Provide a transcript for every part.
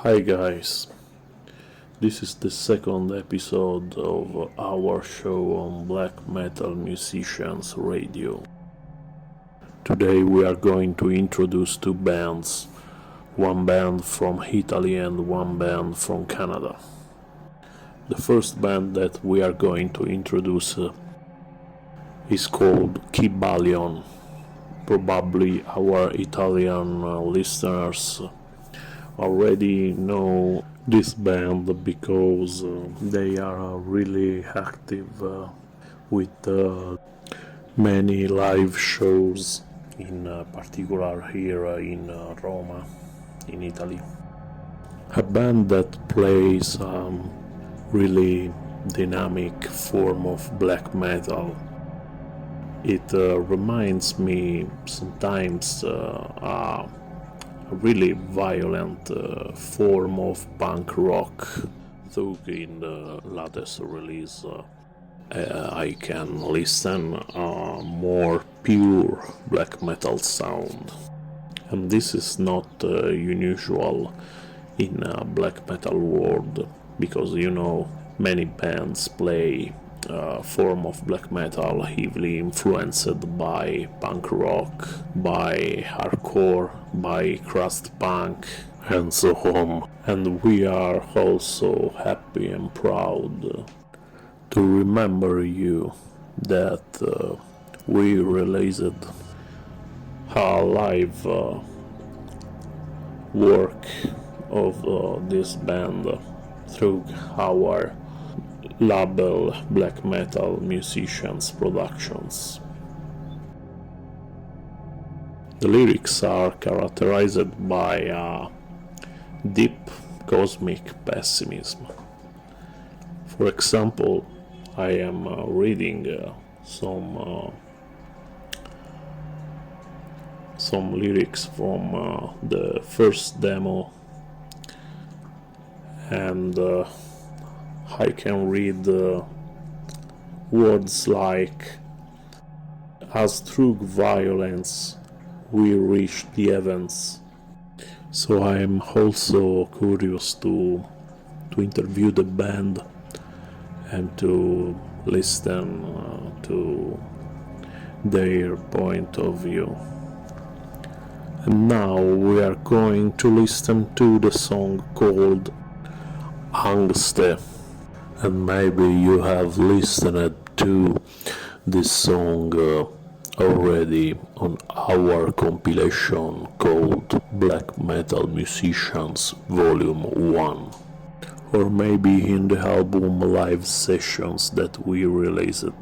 Hi guys, this is the second episode of our show on Black Metal Musicians Radio. Today we are going to introduce two bands, one band from Italy and one band from Canada. The first band that we are going to introduce is called KYBALION. Probably our Italian listeners already know this band because they are really active with many live shows, in particular here in Roma, in Italy. A band that plays really dynamic form of black metal. It reminds me sometimes a really violent form of punk rock, though in the latest release I can listen more pure black metal sound, and this is not unusual in black metal world, because many bands play form of black metal heavily influenced by punk rock, by hardcore, by crust punk, and so on. And we are also happy and proud to remember you that we released a live work of this band through our label Black Metal Musicians Productions. The lyrics are characterized by a deep cosmic pessimism. For example, I am reading some lyrics from the first demo, and I can read words like, as through violence we reach the heavens. So I am also curious to interview the band and to listen to their point of view. And now we are going to listen to the song called Ängste. And maybe you have listened to this song already on our compilation called Black Metal Musicians Volume 1, or maybe in the album live sessions that we released.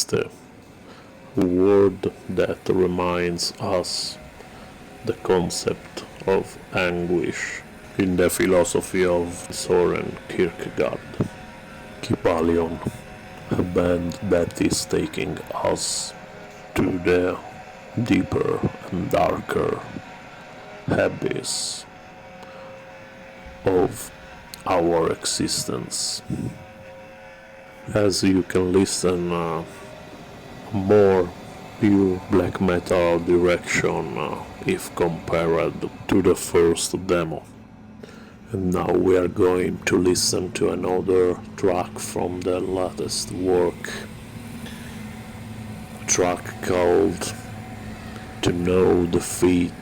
Ängste, a word that reminds us the concept of anguish in the philosophy of Soren Kierkegaard. KYBALION, a band that is taking us to the deeper and darker abyss of our existence. As you can listen, more pure black metal direction if compared to the first demo. And now we are going to listen to another track from the latest work, a track called To Know Defeat.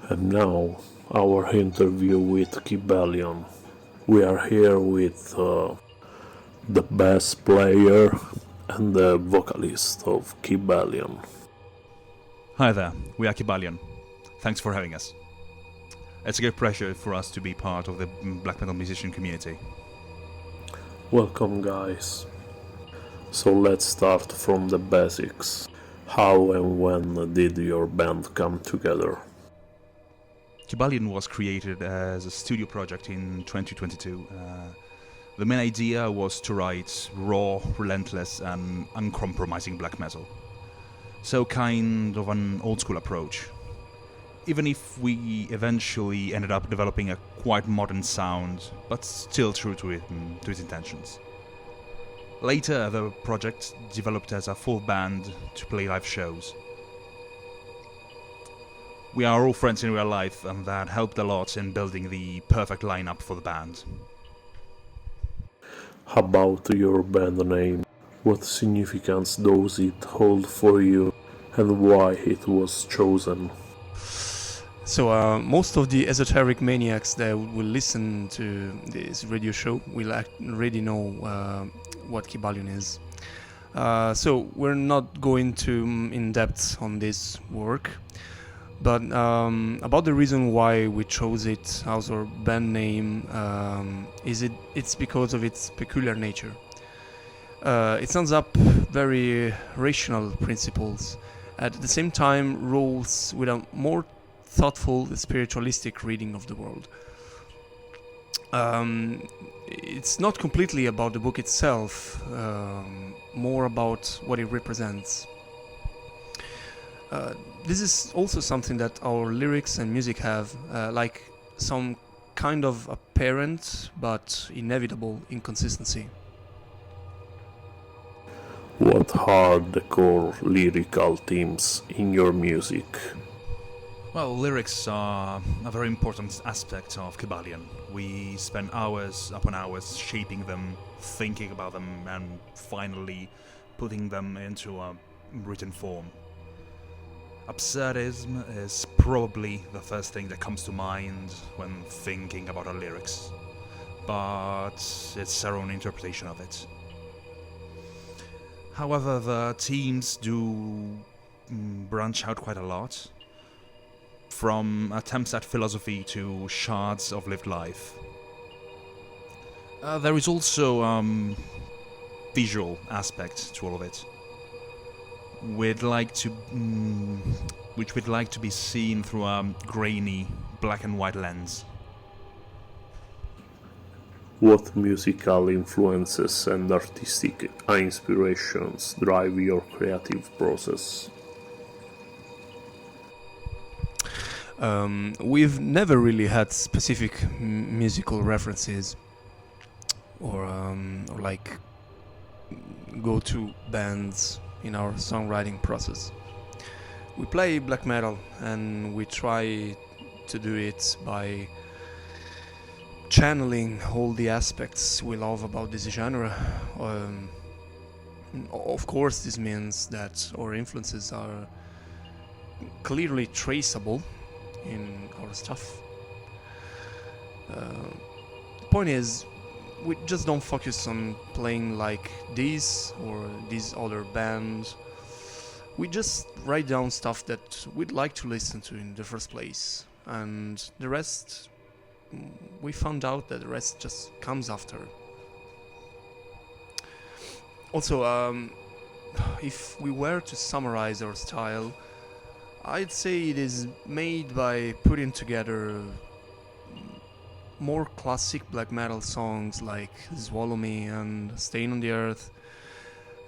And now, our interview with KYBALION. We are here with the bass player and the vocalist of KYBALION. Hi there, we are KYBALION. Thanks for having us. It's a great pleasure for us to be part of the black metal musician community. Welcome, guys. So let's start from the basics. How and when did your band come together? KYBALION was created as a studio project in 2022. The main idea was to write raw, relentless and uncompromising black metal. So kind of an old school approach. Even if we eventually ended up developing a quite modern sound, but still true to its intentions. Later, the project developed as a full band to play live shows. We are all friends in real life, and that helped a lot in building the perfect lineup for the band. about your band name. What significance does it hold for you and why it was chosen? So most of the esoteric maniacs that will listen to this radio show will already know what KYBALION is. So we're not going to in depth on this work, but about the reason why we chose it as our band name, it's because of its peculiar nature. It sums up very rational principles, at the same time rolls with a more thoughtful spiritualistic reading of the world. It's not completely about the book itself, more about what it represents. This is also something that our lyrics and music have, like some kind of apparent but inevitable inconsistency. What are the core lyrical themes in your music? Well, lyrics are a very important aspect of KYBALION. We spend hours upon hours shaping them, thinking about them, and finally putting them into a written form. Absurdism is probably the first thing that comes to mind when thinking about our lyrics, but it's our own interpretation of it. However, the themes do branch out quite a lot, from attempts at philosophy to shards of lived life. There is also visual aspect to all of it. Which we'd like to be seen through a grainy black and white lens. What musical influences and artistic inspirations drive your creative process? We've never really had specific musical references or like go-to bands in our songwriting process. We play black metal and we try to do it by channeling all the aspects we love about this genre. Of course, this means that our influences are clearly traceable in our stuff. The point is, we just don't focus on playing like this or these other bands. We just write down stuff that we'd like to listen to in the first place, and the rest, we found out that the rest just comes after. Also, if we were to summarize our style, I'd say it is made by putting together more classic black metal songs like Swallow Me and Stain on the Earth,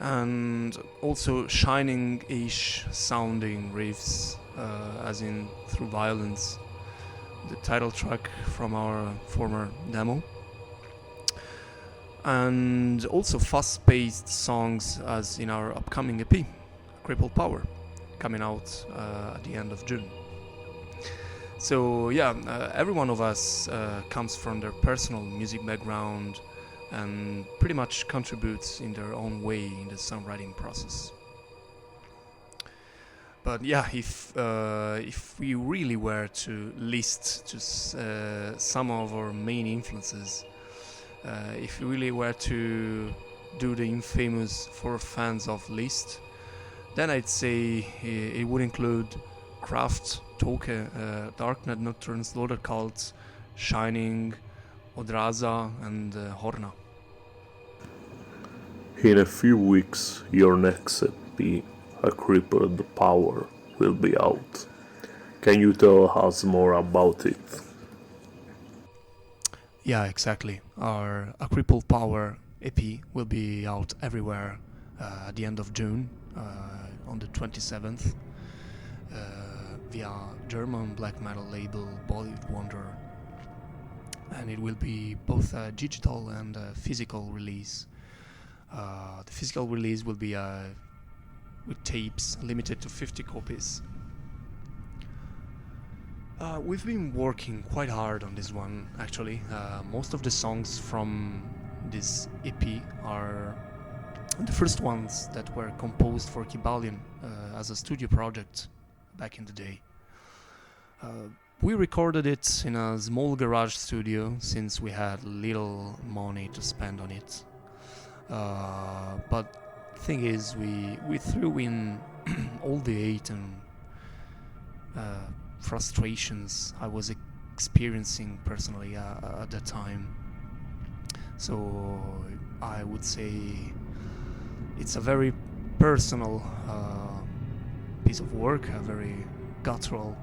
and also shining-ish sounding riffs, as in Through Violence, the title track from our former demo, and also fast-paced songs as in our upcoming EP, Crippled Power, coming out at the end of June. So yeah, every one of us comes from their personal music background and pretty much contributes in their own way in the songwriting process. But yeah, if we really were to list just some of our main influences, if we really were to do the infamous for fans of list, then I'd say it would include Kraft, Toke, Darknet Nocturne, Slaughter Cult, Shining, Odraza, and Horna. In a few weeks, your next EP, A Crippled Power, will be out. Can you tell us more about it? Yeah, exactly. Our A Crippled Power EP will be out everywhere at the end of June, on the 27th, via German black metal label Bollywood Wonder. And it will be both a digital and a physical release. The physical release will be with tapes, limited to 50 copies. We've been working quite hard on this one, actually. Most of the songs from this EP are the first ones that were composed for KYBALION as a studio project back in the day. We recorded it in a small garage studio since we had little money to spend on it. But thing is, we threw in all the hate and frustrations I was experiencing personally at that time. So I would say it's a very personal piece of work, a very guttural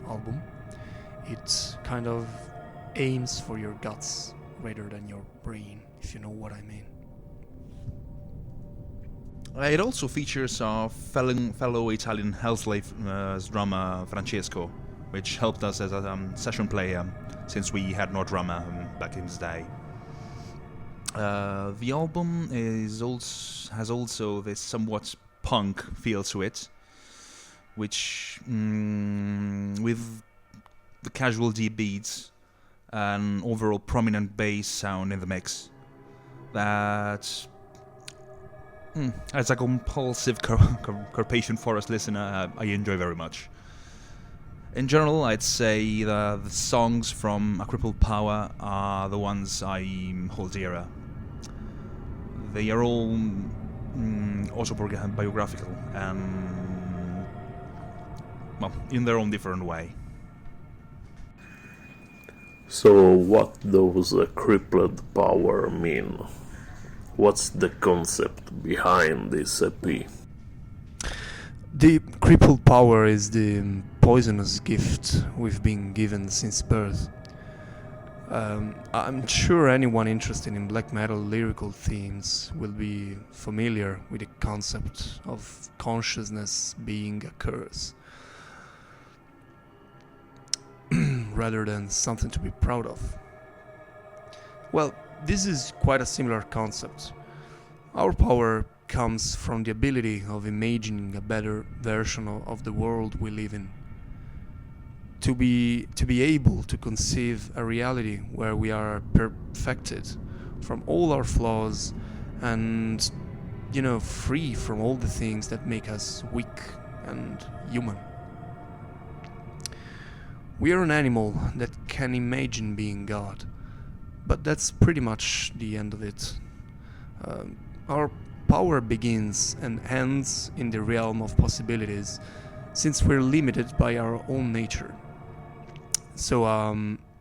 album. It kind of aims for your guts rather than your brain, if you know what I mean. It also features our fellow Italian Hellslave drummer Francesco, which helped us as a session player since we had no drummer back in the day. The album has also this somewhat punk feel to it, which with the casual deep beats and overall prominent bass sound in the mix, that as a compulsive Carpathian Forest listener, I enjoy very much. In general, I'd say the songs from A Crippled Power are the ones I hold dearer. They are all autobiographical and, well, in their own different way. So what does a crippled power mean? What's the concept behind this EP? The crippled power is the poisonous gift we've been given since birth. I'm sure anyone interested in black metal lyrical themes will be familiar with the concept of consciousness being a curse, rather than something to be proud of. Well, this is quite a similar concept. Our power comes from the ability of imagining a better version of the world we live in. To be able to conceive a reality where we are perfected from all our flaws and, free from all the things that make us weak and human. We are an animal that can imagine being God, but that's pretty much the end of it. Our power begins and ends in the realm of possibilities, since we're limited by our own nature. So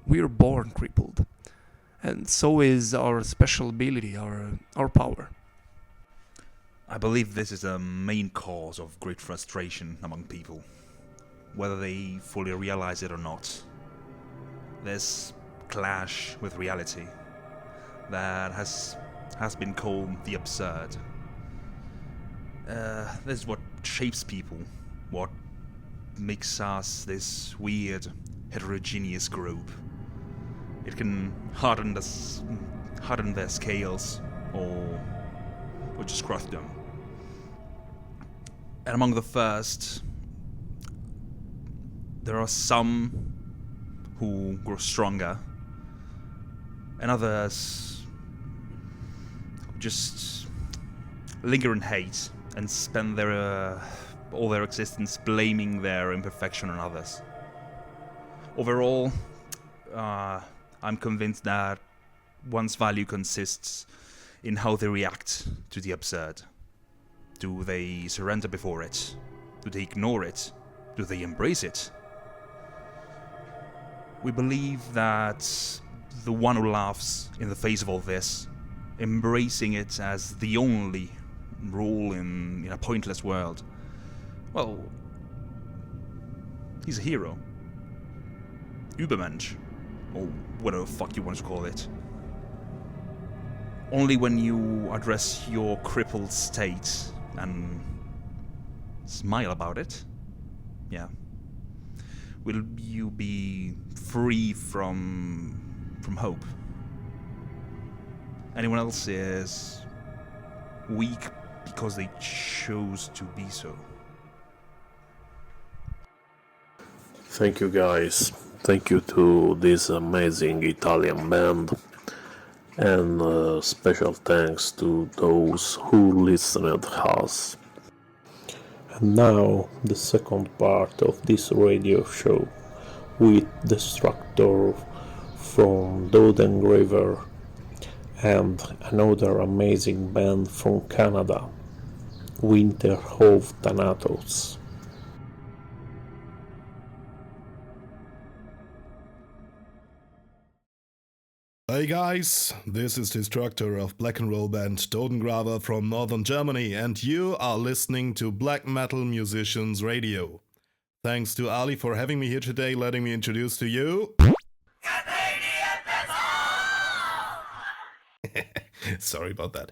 we are born crippled, and so is our special ability, our power. I believe this is a main cause of great frustration among people, whether they fully realize it or not. This clash with reality that has been called the absurd. This is what shapes people, what makes us this weird, heterogeneous group. It can harden their scales or just crush them. And among the first, there are some who grow stronger, and others just linger in hate and spend all their existence blaming their imperfection on others. Overall, I'm convinced that one's value consists in how they react to the absurd. Do they surrender before it? Do they ignore it? Do they embrace it? We believe that the one who laughs in the face of all this, embracing it as the only rule in a pointless world, well, he's a hero. Übermensch, or whatever the fuck you want to call it. Only when you address your crippled state and smile about it, will you be free from hope. Anyone else is weak because they chose to be so. Thank you guys. Thank you to this amazing Italian band. and special thanks to those who listened us. And now the second part of this radio show with Destructor from Dodengraver and another amazing band from Canada, Winter of Thanatos. Hey guys, this is Destructor of black and roll band Dodengraver from northern Germany, and you are listening to Black Metal Musicians Radio. Thanks to Ali for having me here today, letting me introduce to you... Sorry about that.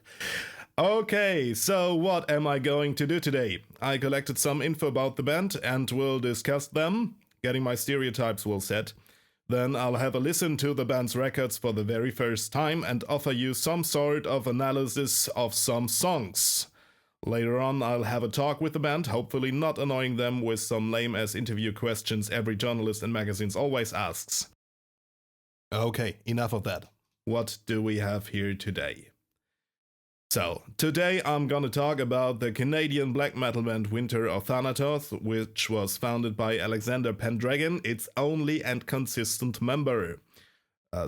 Okay, so what am I going to do today? I collected some info about the band and will discuss them, getting my stereotypes well set. Then I'll have a listen to the band's records for the very first time and offer you some sort of analysis of some songs. Later on I'll have a talk with the band, hopefully not annoying them with some lame-ass interview questions every journalist and magazines always asks. Okay, enough of that. What do we have here today? So, today I'm gonna talk about the Canadian black metal band Winter of Thanatos, which was founded by Alexander Pendragon, its only and consistent member.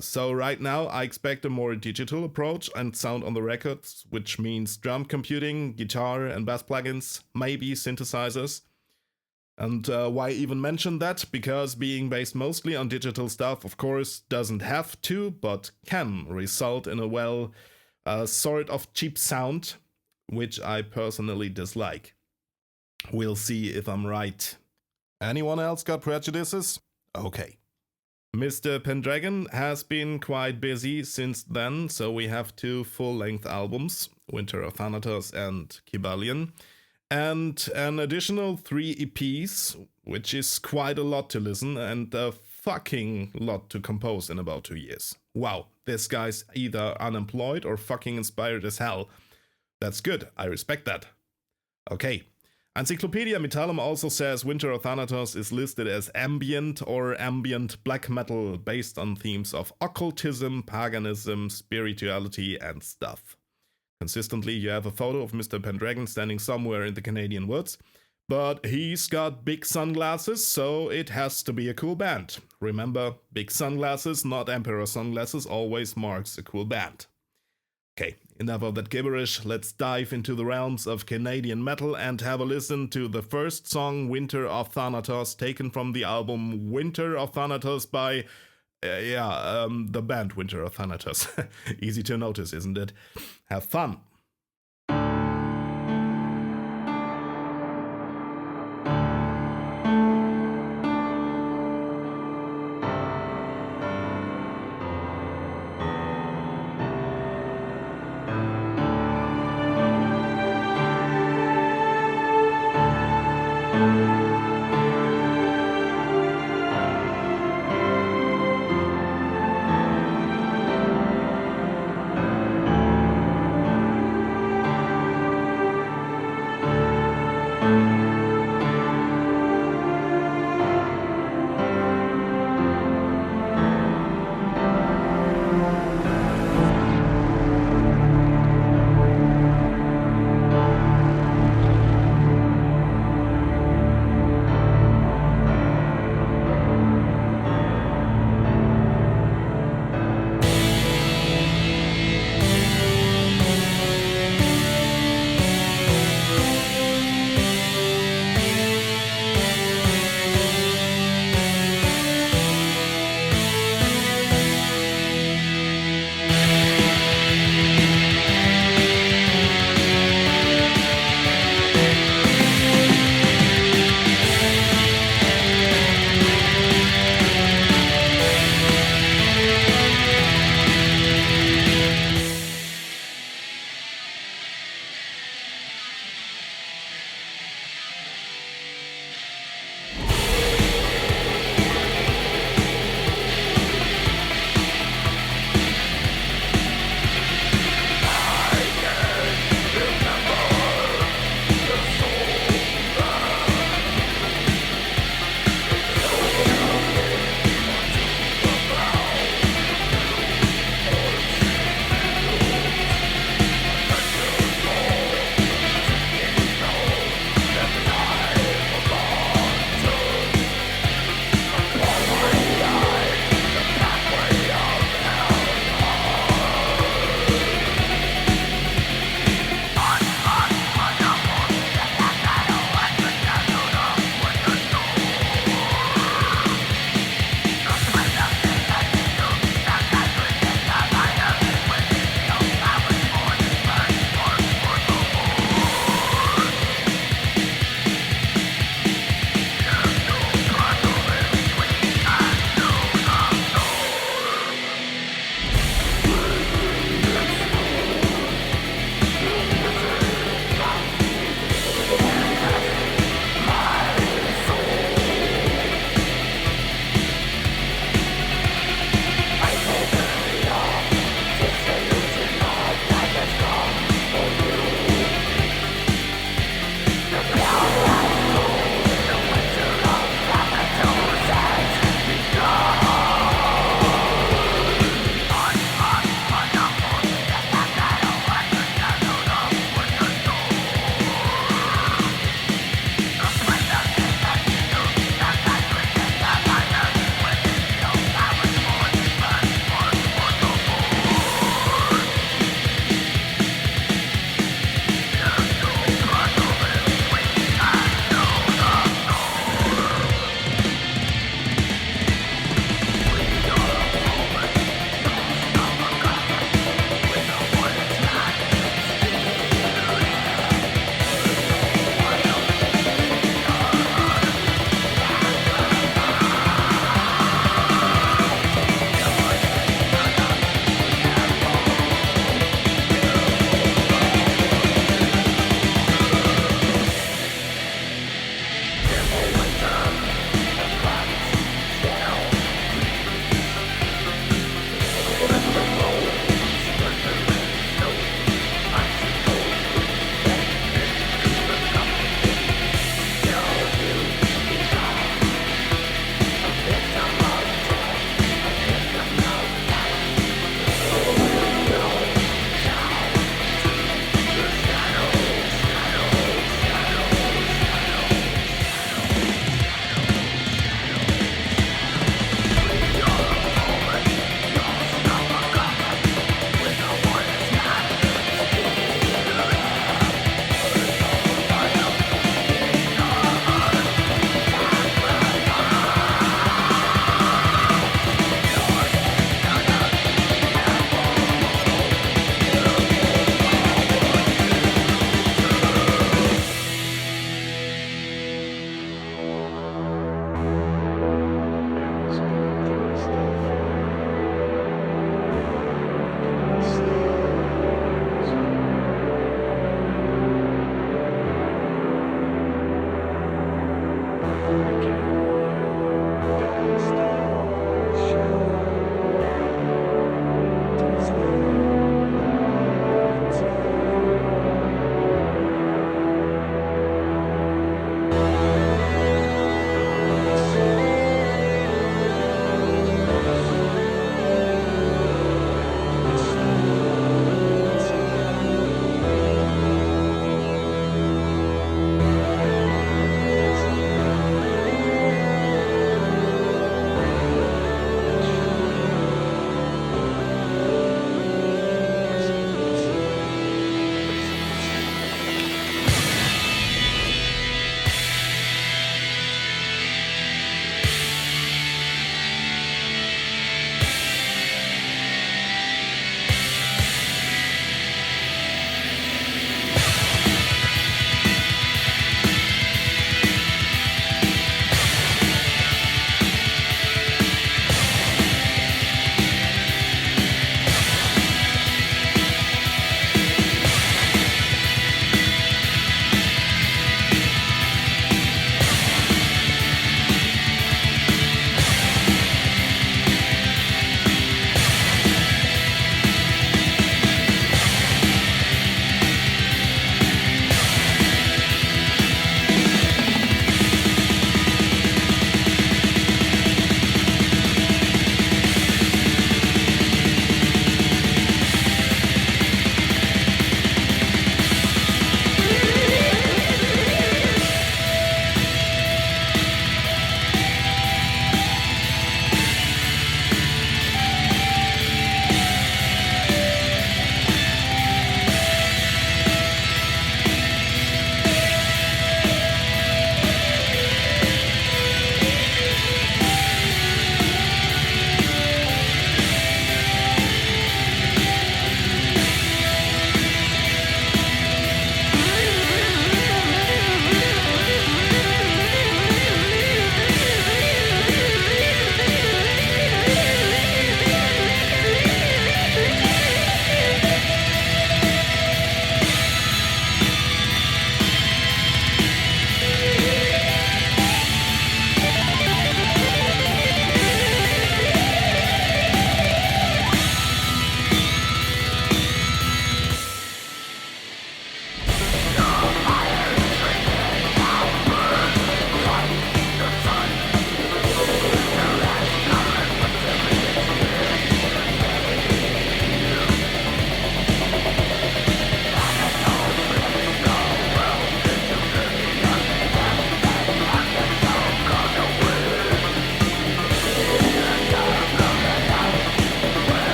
So right now I expect a more digital approach and sound on the records, which means drum computing, guitar and bass plugins, maybe synthesizers. And why even mention that? Because being based mostly on digital stuff, of course, doesn't have to, but can result in a sort of cheap sound, which I personally dislike. We'll see if I'm right. Anyone else got prejudices? Okay. Mr. Pendragon has been quite busy since then, so we have 2 full-length albums, Winter of Thanatos and KYBALION, and an additional 3 EPs, which is quite a lot to listen and a fucking lot to compose in about 2 years. Wow, this guy's either unemployed or fucking inspired as hell. That's good, I respect that. Okay. Encyclopedia Metallum also says Winter of Thanatos is listed as ambient or ambient black metal based on themes of occultism, paganism, spirituality and stuff. Consistently, you have a photo of Mr. Pendragon standing somewhere in the Canadian woods, but he's got big sunglasses, so it has to be a cool band. Remember, big sunglasses, not emperor sunglasses, always marks a cool band. Okay, enough of that gibberish, let's dive into the realms of Canadian metal and have a listen to the first song, Winter of Thanatos, taken from the album Winter of Thanatos by, the band Winter of Thanatos. Easy to notice, isn't it? Have fun!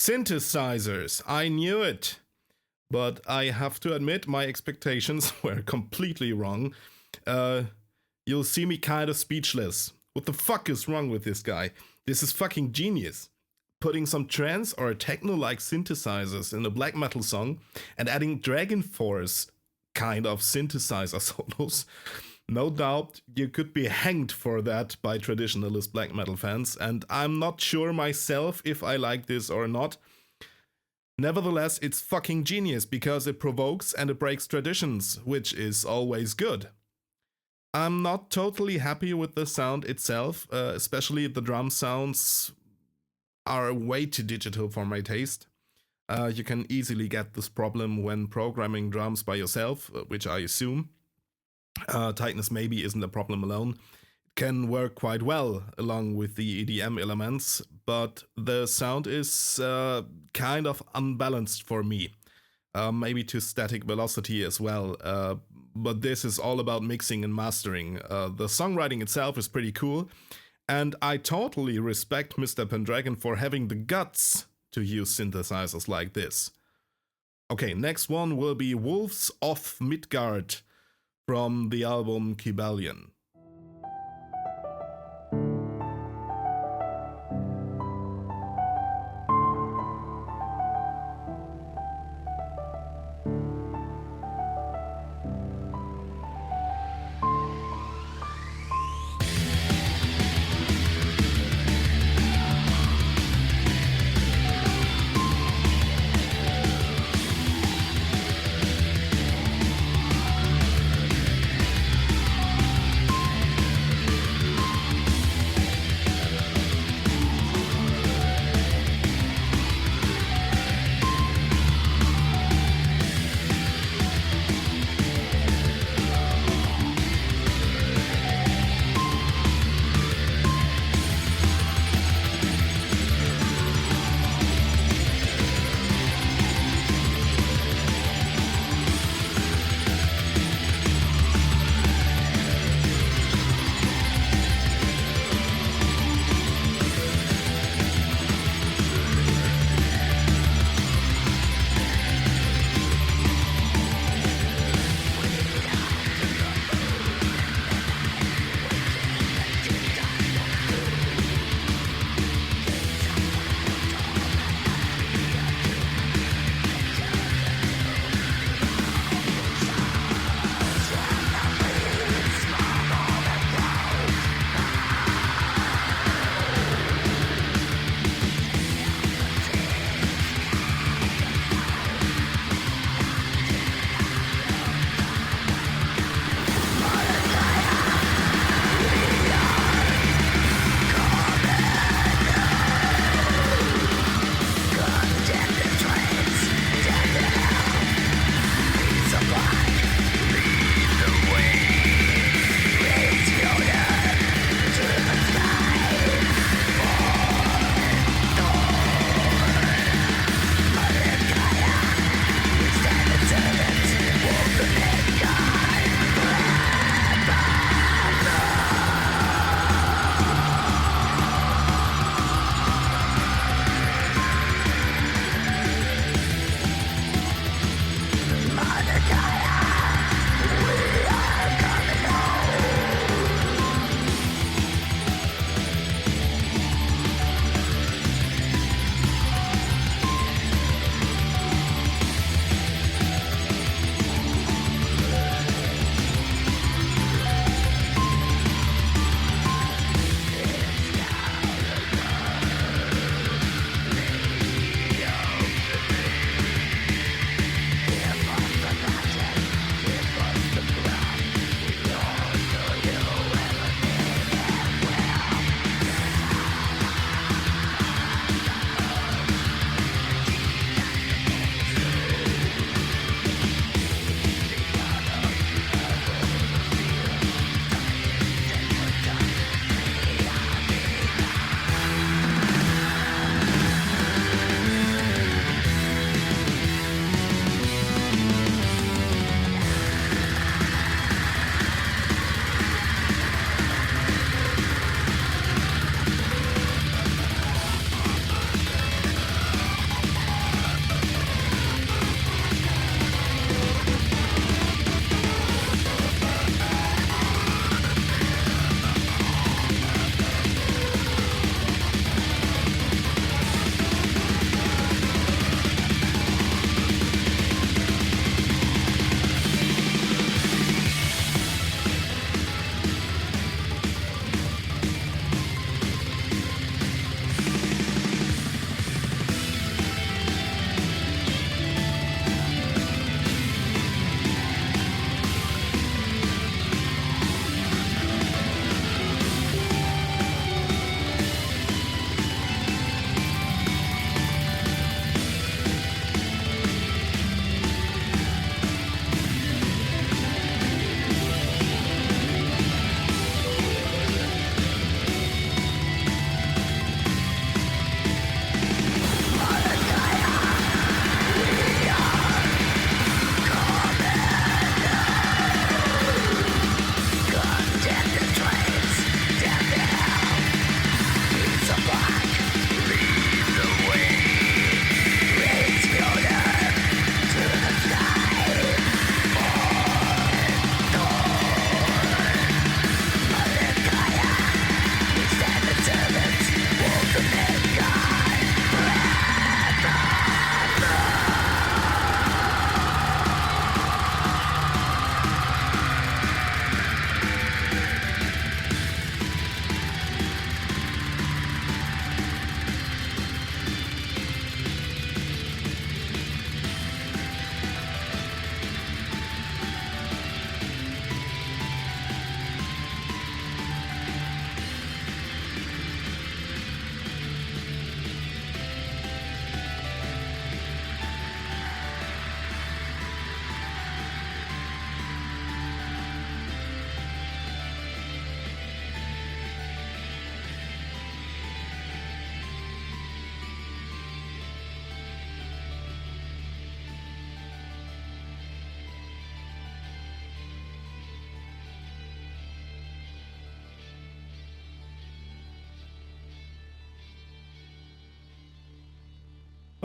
Synthesizers, I knew it. But I have to admit my expectations were completely wrong. You'll see me kind of speechless. What the fuck is wrong with this guy? This is fucking genius. Putting some trance or techno-like synthesizers in a black metal song and adding Dragon Force kind of synthesizer solos. No doubt you could be hanged for that by traditionalist black metal fans, and I'm not sure myself if I like this or not. Nevertheless, it's fucking genius because it provokes and it breaks traditions, which is always good. I'm not totally happy with the sound itself, especially the drum sounds are way too digital for my taste. You can easily get this problem when programming drums by yourself, which I assume. Tightness maybe isn't a problem alone. It can work quite well along with the EDM elements, but the sound is kind of unbalanced for me. Maybe to static velocity as well, but this is all about mixing and mastering. The songwriting itself is pretty cool, and I totally respect Mr. Pendragon for having the guts to use synthesizers like this. Okay, next one will be Wolves of Midgaard from the album KYBALION.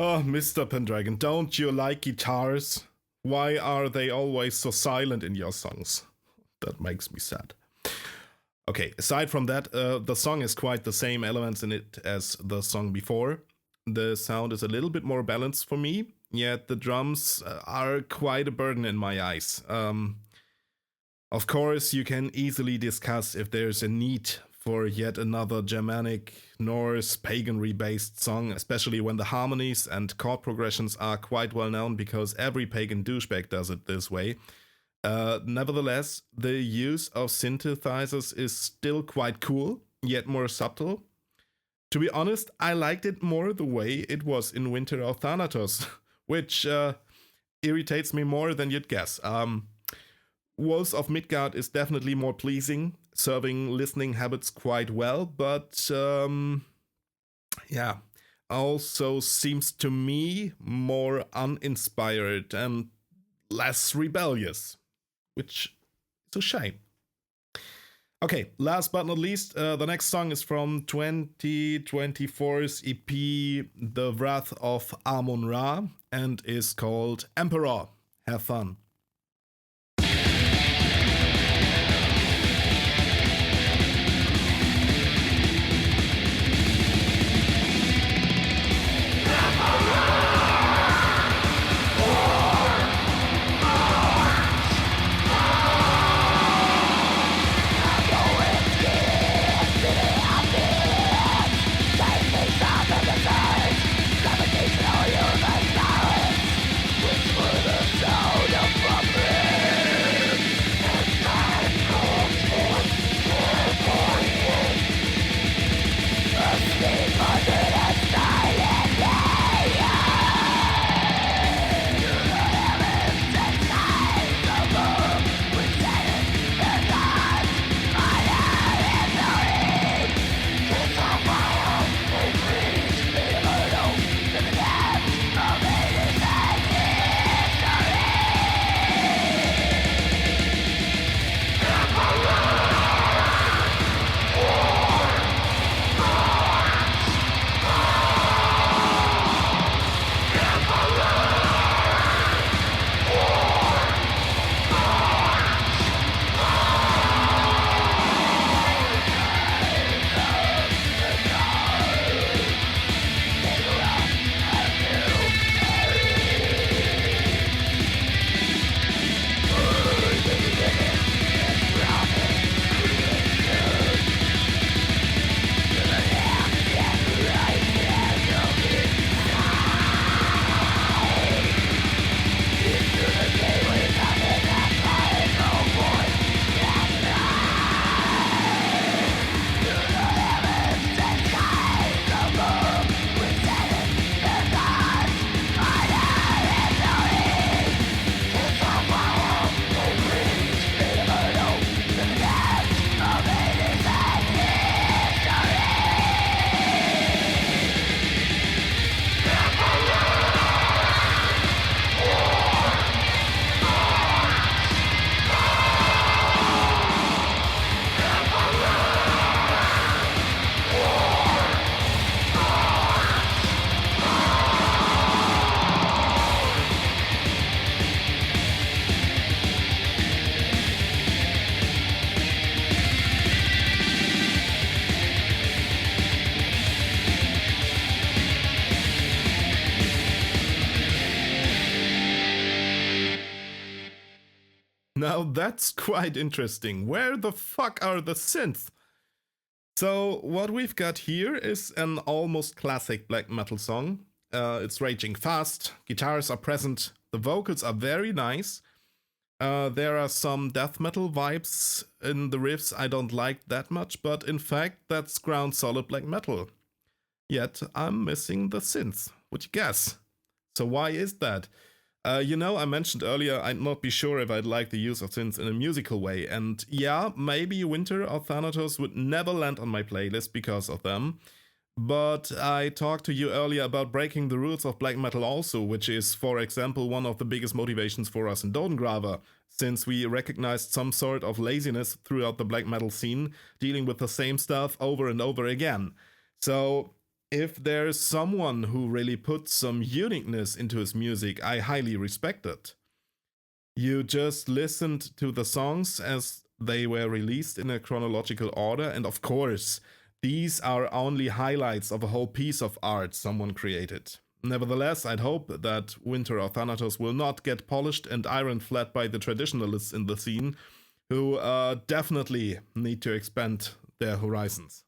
Oh, Mr. Pendragon, don't you like guitars? Why are they always so silent in your songs? That makes me sad. Okay, aside from that, the song has quite the same elements in it as the song before. The sound is a little bit more balanced for me, yet the drums are quite a burden in my eyes. Of course, you can easily discuss if there's a need for yet another Germanic, Norse, paganry-based song, especially when the harmonies and chord progressions are quite well known because every pagan douchebag does it this way. Nevertheless, the use of synthesizers is still quite cool, yet more subtle. To be honest, I liked it more the way it was in Winter of Thanatos, which irritates me more than you'd guess. Wolves of Midgaard is definitely more pleasing, serving listening habits quite well, but also seems to me more uninspired and less rebellious, which is a shame. Okay, last but not least, the next song is from 2024's EP The Wrath of Amon-Ra and is called Emperor. Have fun. Now that's quite interesting. Where the fuck are the synths? So what we've got here is an almost classic black metal song. It's raging fast, guitars are present, the vocals are very nice. There are some death metal vibes in the riffs I don't like that much, but in fact that's ground solid black metal. Yet I'm missing the synths. Would you guess? So why is that? I mentioned earlier I'd not be sure if I'd like the use of synths in a musical way, and yeah, maybe Winter of Thanatos would never land on my playlist because of them, but I talked to you earlier about breaking the rules of black metal also, which is, for example, one of the biggest motivations for us in Dodengraver, since we recognized some sort of laziness throughout the black metal scene, dealing with the same stuff over and over again. So if there's someone who really puts some uniqueness into his music, I highly respect it. You just listened to the songs as they were released in a chronological order, and of course, these are only highlights of a whole piece of art someone created. Nevertheless, I'd hope that Winter of Thanatos will not get polished and ironed flat by the traditionalists in the scene, who definitely need to expand their horizons.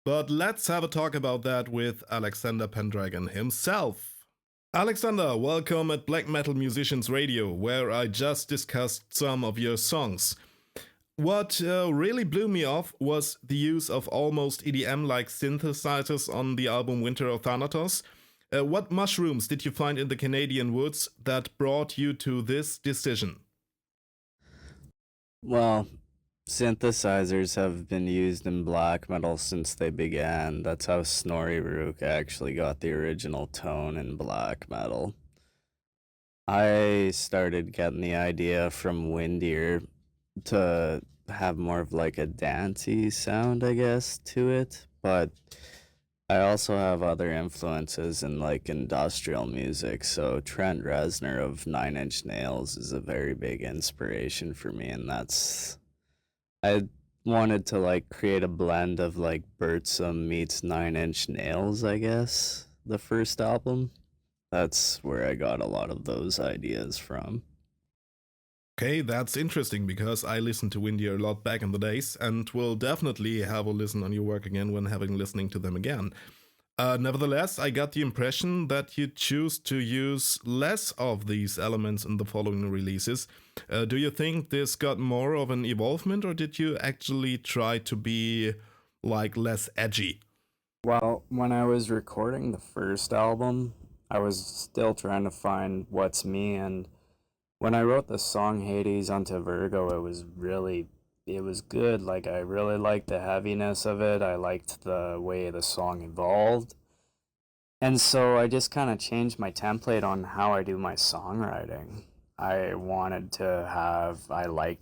But let's have a talk about that with Alexander Pendragon himself. Alexander, welcome at Black Metal Musicians Radio, where I just discussed some of your songs. What really blew me off was the use of almost EDM-like synthesizers on the album Winter of Thanatos. What mushrooms did you find in the Canadian woods that brought you to this decision? Well, synthesizers have been used in black metal since they began. That's how Snorri Rook actually got the original tone in black metal. I started getting the idea from Windier to have more of like a dancey sound, I guess, to it, but I also have other influences in like industrial music, so Trent Reznor of Nine Inch Nails is a very big inspiration for me, and I wanted to like create a blend of like Birdsum meets Nine Inch Nails, I guess, the first album. That's where I got a lot of those ideas from. Okay, that's interesting because I listened to Windier a lot back in the days and will definitely have a listen on your work again when listening to them again. Nevertheless, I got the impression that you choose to use less of these elements in the following releases. Do you think this got more of an evolvement, or did you actually try to be like less edgy? Well, when I was recording the first album, I was still trying to find what's me, and when I wrote the song Hades onto Virgo, it was good. Like, I really liked the heaviness of it. I liked the way the song evolved. And so I just kind of changed my template on how I do my songwriting. I liked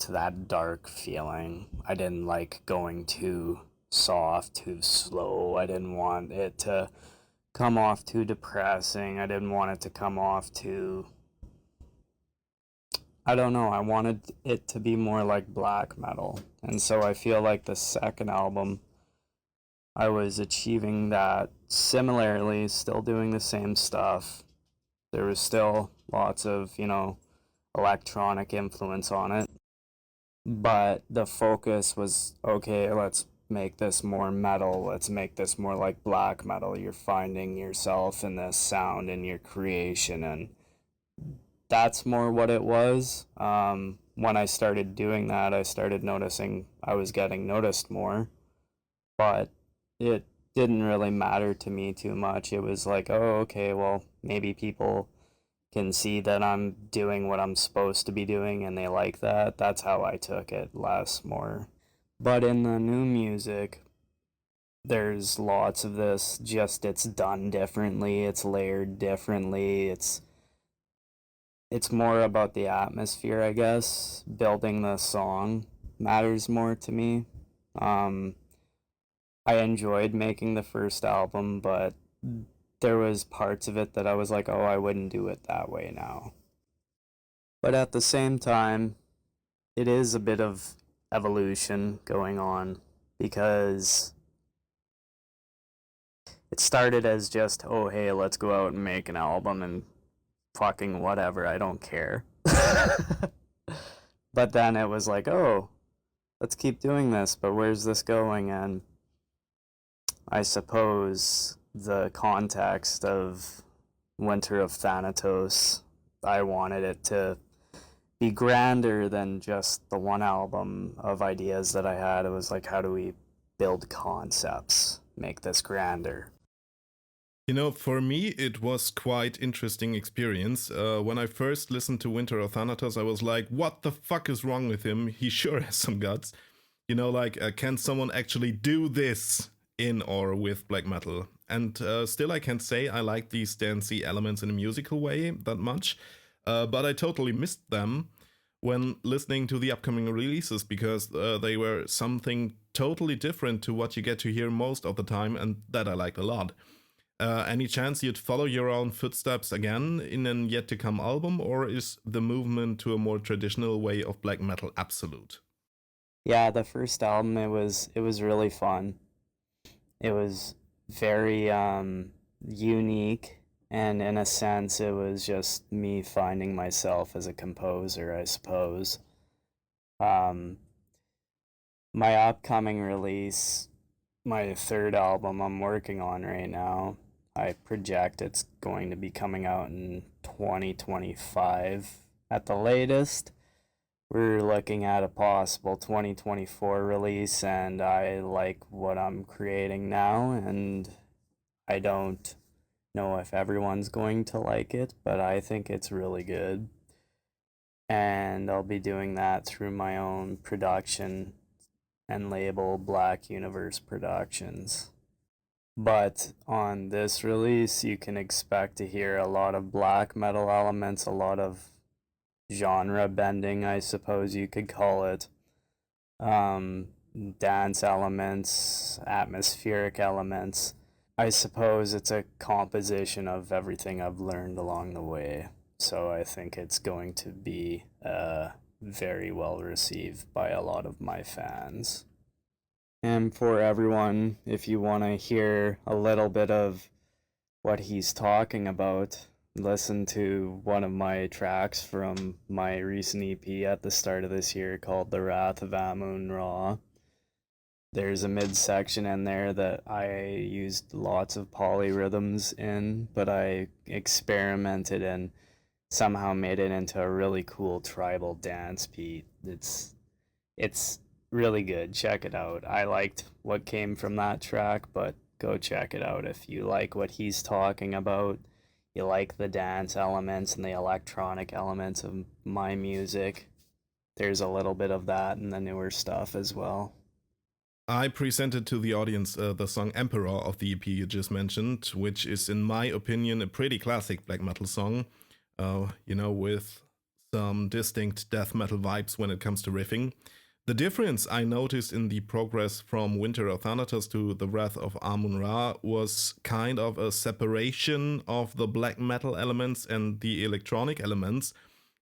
that dark feeling. I didn't like going too soft, too slow. I didn't want it to come off too depressing. I didn't want it to come off too... I don't know, I wanted it to be more like black metal. And so I feel like the second album, I was achieving that similarly, still doing the same stuff. There was still lots of, electronic influence on it. But the focus was, okay, let's make this more metal. Let's make this more like black metal. You're finding yourself in this sound in your creation, and that's more what it was. When I started doing that, I started noticing I was getting noticed more, but it didn't really matter to me too much. It was like, oh, okay, well, maybe people can see that I'm doing what I'm supposed to be doing and they like that. That's how I took it, less more. But in the new music, there's lots of this, just it's done differently, it's layered differently, it's more about the atmosphere, I guess. Building the song matters more to me. I enjoyed making the first album, but there was parts of it that I was like, oh, I wouldn't do it that way now. But at the same time, it is a bit of evolution going on, because it started as just, oh, hey, let's go out and make an album and fucking whatever, I don't care. But then it was like, oh, let's keep doing this, but where's this going? And I suppose the context of Winter of Thanatos, I wanted it to be grander than just the one album of ideas that I had. It was like, how do we build concepts, make this grander? For me, it was quite interesting experience. When I first listened to Winter of Thanatos, I was like, what the fuck is wrong with him? He sure has some guts. Can someone actually do this in or with black metal? And still I can't say I like these dancey elements in a musical way that much, but I totally missed them when listening to the upcoming releases, because they were something totally different to what you get to hear most of the time, and that I liked a lot. Any chance you'd follow your own footsteps again in an yet-to-come album, or is the movement to a more traditional way of black metal absolute? Yeah, the first album, it was really fun. It was very unique, and in a sense it was just me finding myself as a composer, I suppose. Um, my upcoming release, my third album I'm working on right now, I project it's going to be coming out in 2025 at the latest. We're looking at a possible 2024 release, and I like what I'm creating now, and I don't know if everyone's going to like it, but I think it's really good. And I'll be doing that through my own production and label, Black Universe Productions. But on this release, you can expect to hear a lot of black metal elements, a lot of genre bending, I suppose you could call it. Dance elements, atmospheric elements. I suppose it's a composition of everything I've learned along the way. So I think it's going to be very well received by a lot of my fans. And for everyone, if you want to hear a little bit of what he's talking about, listen to one of my tracks from my recent EP at the start of this year called The Wrath of Amun-Ra. There's a midsection in there that I used lots of polyrhythms in, but I experimented and somehow made it into a really cool tribal dance beat. It's really good. Check it out. I liked what came from that track, but go check it out if you like what he's talking about. You like the dance elements and the electronic elements of my music. There's a little bit of that in the newer stuff as well. I presented to the audience the song Emperor of the EP you just mentioned, which is, in my opinion, a pretty classic black metal song, with some distinct death metal vibes when it comes to riffing. The difference I noticed in the progress from Winter of Thanatos to The Wrath of Amun-Ra was kind of a separation of the black metal elements and the electronic elements,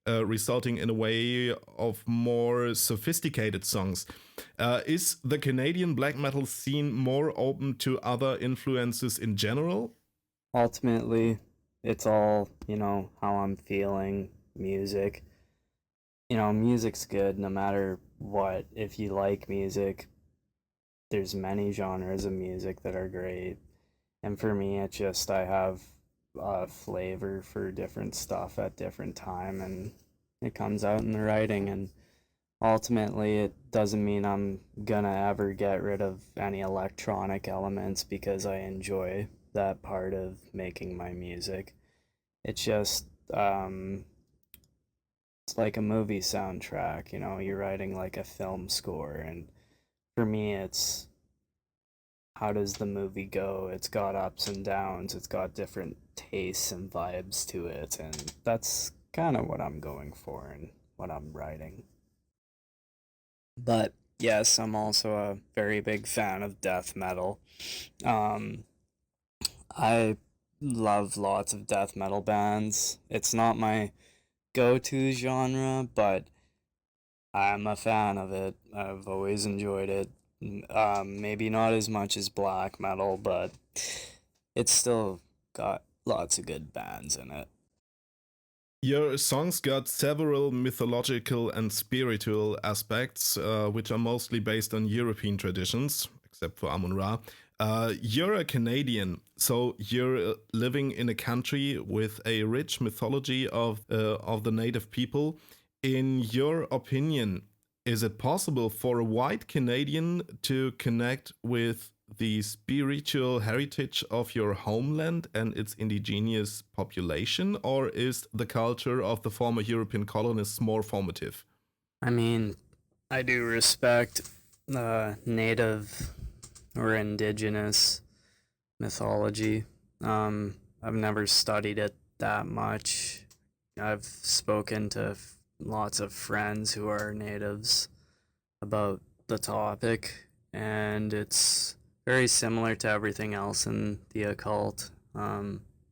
resulting in a way of more sophisticated songs. Is the Canadian black metal scene more open to other influences in general? Ultimately, it's all, how I'm feeling, music. Music's good no matter what. If you like music, there's many genres of music that are great. And for me, it's just I have a flavor for different stuff at different time, and it comes out in the writing. And ultimately, it doesn't mean I'm gonna ever get rid of any electronic elements because I enjoy that part of making my music. It's just it's like a movie soundtrack, you're writing like a film score, and for me it's how does the movie go? It's got ups and downs, it's got different tastes and vibes to it, and that's kind of what I'm going for and what I'm writing. But yes, I'm also a very big fan of death metal. I love lots of death metal bands. It's not my go-to genre, but I'm a fan of it. I've always enjoyed it. Maybe not as much as black metal, but it's still got lots of good bands in it. Your songs got several mythological and spiritual aspects, which are mostly based on European traditions, except for Amun-Ra. You're a Canadian, so you're living in a country with a rich mythology of the native people. In your opinion, is it possible for a white Canadian to connect with the spiritual heritage of your homeland and its indigenous population, or is the culture of the former European colonists more formative? I mean, I do respect native or indigenous mythology. I've never studied it that much. I've spoken to lots of friends who are natives about the topic, and it's very similar to everything else in the occult.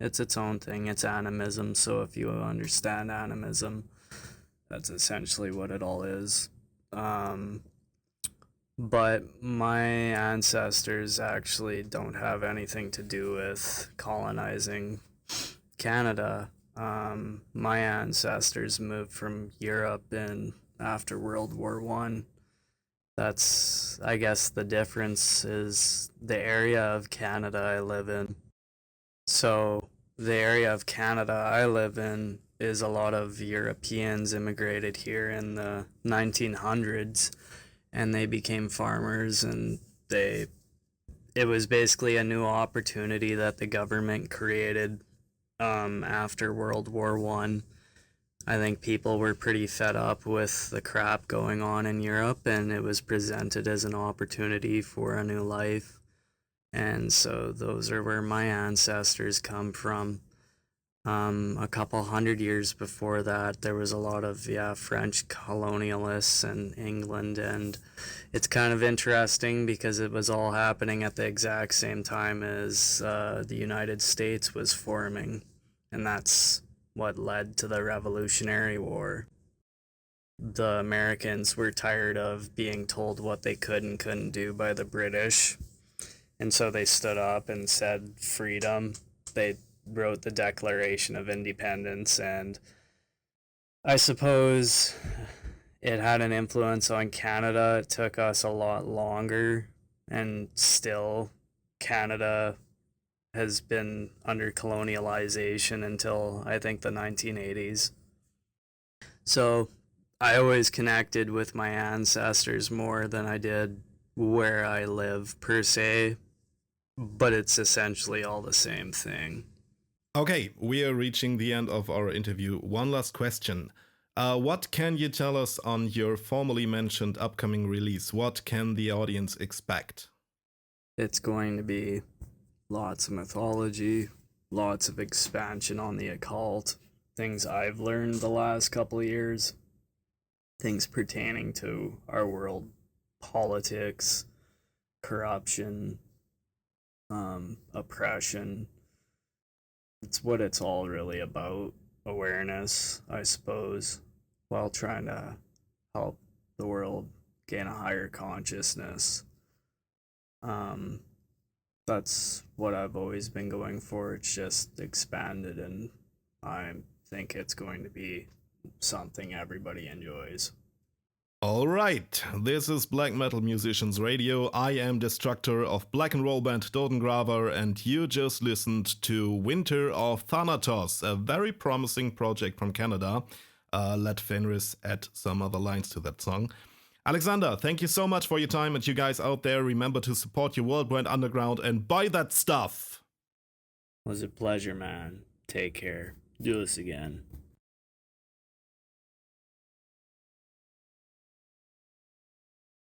It's its own thing. It's animism. So if you understand animism, that's essentially what it all is. But my ancestors actually don't have anything to do with colonizing Canada. My ancestors moved from Europe after World War One. That's, I guess, the difference is the area of Canada I live in. So the area of Canada I live in is a lot of Europeans immigrated here in the 1900s, and they became farmers, and it was basically a new opportunity that the government created after World War One. I think people were pretty fed up with the crap going on in Europe, and it was presented as an opportunity for a new life. And so those are where my ancestors come from. A couple hundred years before that, there was a lot of French colonialists in England, and it's kind of interesting because it was all happening at the exact same time as the United States was forming, and that's what led to the Revolutionary War. The Americans were tired of being told what they could and couldn't do by the British, and so they stood up and said freedom. They wrote the Declaration of Independence, and I suppose it had an influence on Canada. It took us a lot longer, and still Canada has been under colonialization until I think the 1980s. So I always connected with my ancestors more than I did where I live per se, but it's essentially all the same thing. Okay, we are reaching the end of our interview. One last question. What can you tell us on your formerly mentioned upcoming release? What can the audience expect? It's going to be lots of mythology, lots of expansion on the occult, things I've learned the last couple of years, things pertaining to our world, politics, corruption, oppression. It's what it's all really about, awareness, I suppose, while trying to help the world gain a higher consciousness. That's what I've always been going for. It's just expanded, and I think it's going to be something everybody enjoys. All right, this is Black Metal Musicians Radio. I am Destructor of black and roll band Dodengraver, and you just listened to Winter of Thanatos, a very promising project from Canada. Let Fenris add some other lines to that song. Alexander, thank you so much for your time, and you guys out there, remember to support your worldwide underground and buy that stuff. It was a pleasure, man. Take care. Do this again.